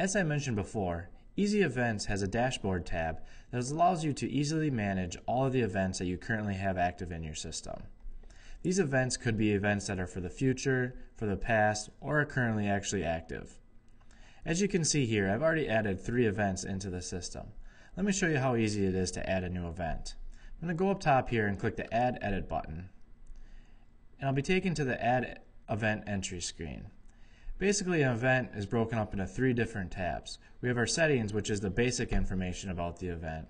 As I mentioned before, ezEvents has a dashboard tab that allows you to easily manage all of the events that you currently have active in your system. These events could be events that are for the future, for the past, or are currently actually active. As you can see here, I've already added 3 events into the system. Let me show you how easy it is to add a new event. I'm going to go up top here and click the Add Edit button. And I'll be taken to the Add Event Entry screen. Basically, an event is broken up into 3 different tabs. We have our settings, which is the basic information about the event.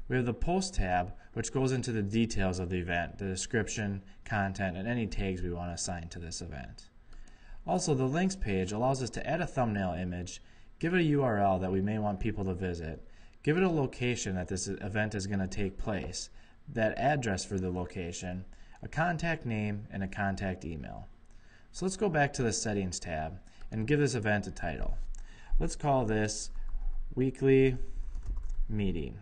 We have the Post tab, which goes into the details of the event, the description, content, and any tags we want to assign to this event. Also, the Links page allows us to add a thumbnail image, give it a URL that we may want people to visit, give it a location that this event is going to take place, that address for the location, a contact name, and a contact email. So let's go back to the Settings tab and give this event a title. Let's call this Weekly Meeting.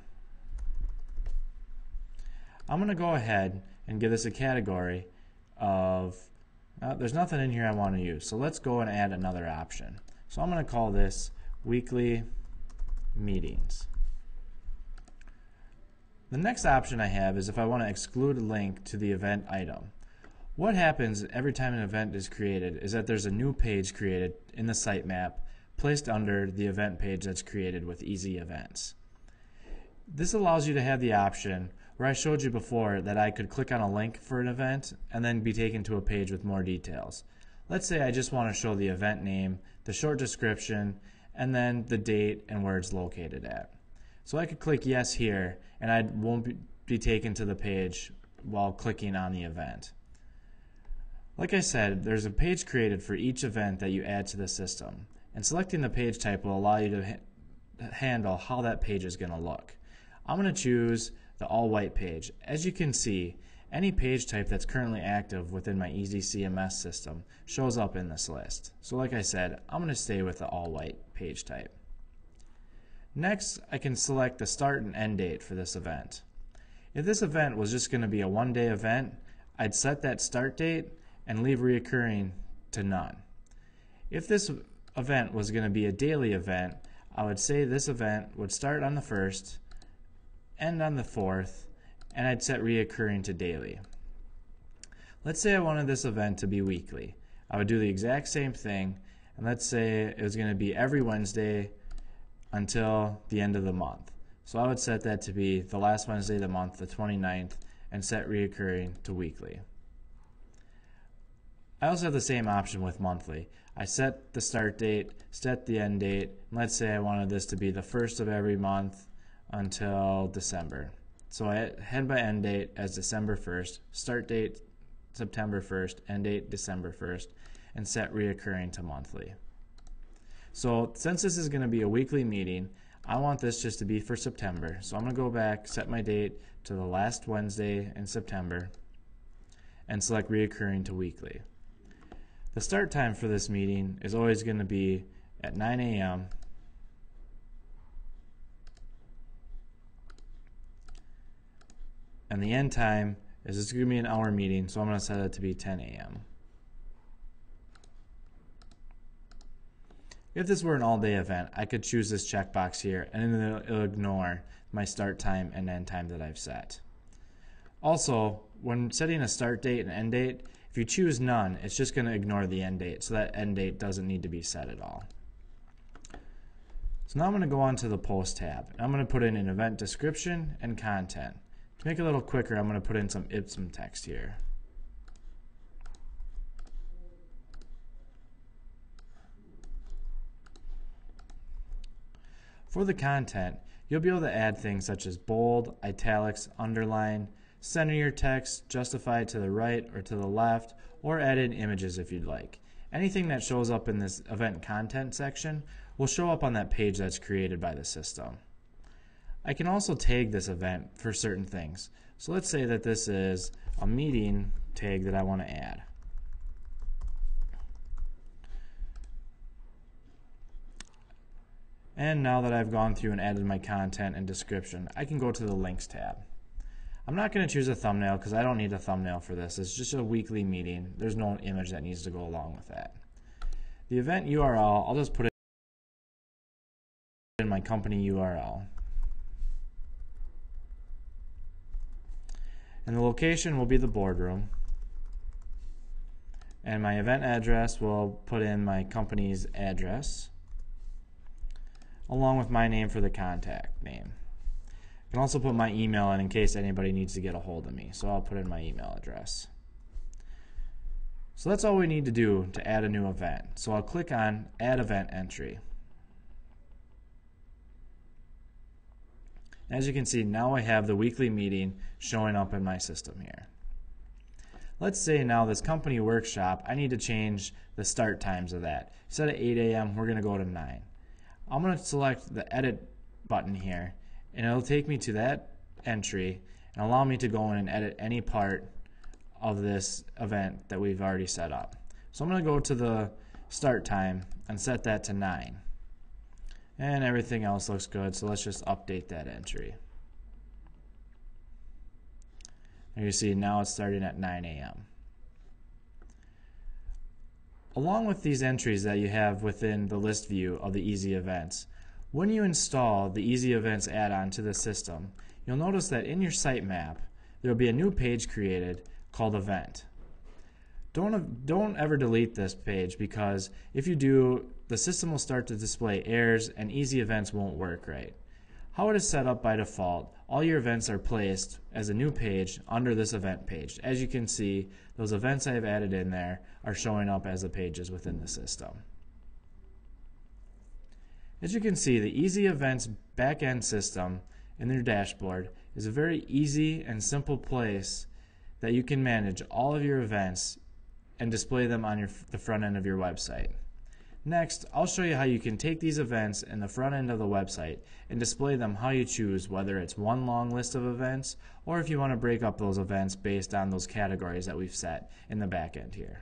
I'm going to go ahead and give this a category of, there's nothing in here I want to use, so let's go and add another option. So I'm going to call this Weekly Meetings. The next option I have is if I want to exclude a link to the event item. What happens every time an event is created is that there's a new page created in the sitemap placed under the event page that's created with ezEvents. This allows you to have the option where I showed you before that I could click on a link for an event and then be taken to a page with more details. Let's say I just want to show the event name, the short description, and then the date and where it's located at. So I could click yes here and I won't be taken to the page while clicking on the event. Like I said, there's a page created for each event that you add to the system, and selecting the page type will allow you to handle how that page is going to look. I'm going to choose the all-white page. As you can see, any page type that's currently active within my ezCMS system shows up in this list. So like I said, I'm going to stay with the all-white page type. Next, I can select the start and end date for this event. If this event was just going to be a one-day event, I'd set that start date and leave reoccurring to none. If this event was going to be a daily event, I would say this event would start on the 1st, end on the 4th, and I'd set reoccurring to daily. Let's say I wanted this event to be weekly. I would do the exact same thing, and let's say it was going to be every Wednesday until the end of the month. So I would set that to be the last Wednesday of the month, the 29th, and set reoccurring to weekly. I also have the same option with monthly. I set the start date, set the end date, and let's say I wanted this to be the 1st of every month until December. So I had my end date as December 1st, start date September 1st, end date December 1st, and set reoccurring to monthly. So since this is going to be a weekly meeting, I want this just to be for September. So I'm going to go back, set my date to the last Wednesday in September, and select reoccurring to weekly. The start time for this meeting is always going to be at 9 a.m. and the end time is it's going to be an hour meeting, so I'm going to set it to be 10 a.m. If this were an all-day event, I could choose this checkbox here and it'll ignore my start time and end time that I've set. Also, when setting a start date and end date, if you choose none, it's just going to ignore the end date, so that end date doesn't need to be set at all. So now I'm going to go on to the Post tab. I'm going to put in an event description and content. To make it a little quicker, I'm going to put in some ezCMS text here. For the content, you'll be able to add things such as bold, italics, underline, center your text, justify it to the right or to the left, or add in images if you'd like. Anything that shows up in this event content section will show up on that page that's created by the system. I can also tag this event for certain things. So let's say that this is a meeting tag that I want to add. And now that I've gone through and added my content and description, I can go to the Links tab. I'm not going to choose a thumbnail because I don't need a thumbnail for this. It's just a weekly meeting. There's no image that needs to go along with that. The event URL, I'll just put it in my company URL. And the location will be the boardroom. And my event address will put in my company's address, along with my name for the contact name. I can also put my email in case anybody needs to get a hold of me. So I'll put in my email address. So that's all we need to do to add a new event. So I'll click on Add Event Entry. As you can see, now I have the weekly meeting showing up in my system here. Let's say now this company workshop, I need to change the start times of that. Instead of 8 a.m., we're going to go to 9. I'm going to select the Edit button here, and it'll take me to that entry and allow me to go in and edit any part of this event that we've already set up. So I'm going to go to the start time and set that to 9. And everything else looks good, so let's just update that entry. And you see now it's starting at 9 a.m. Along with these entries that you have within the list view of the ezEvents, when you install the ezEvents add-on to the system, you'll notice that in your sitemap there will be a new page created called Event. Don't ever delete this page, because if you do, the system will start to display errors and ezEvents won't work right. How it is set up by default, all your events are placed as a new page under this event page. As you can see, those events I have added in there are showing up as the pages within the system. As you can see, the ezEvents backend system in their dashboard is a very easy and simple place that you can manage all of your events and display them on the front end of your website. Next, I'll show you how you can take these events in the front end of the website and display them how you choose, whether it's one long list of events or if you want to break up those events based on those categories that we've set in the back end here.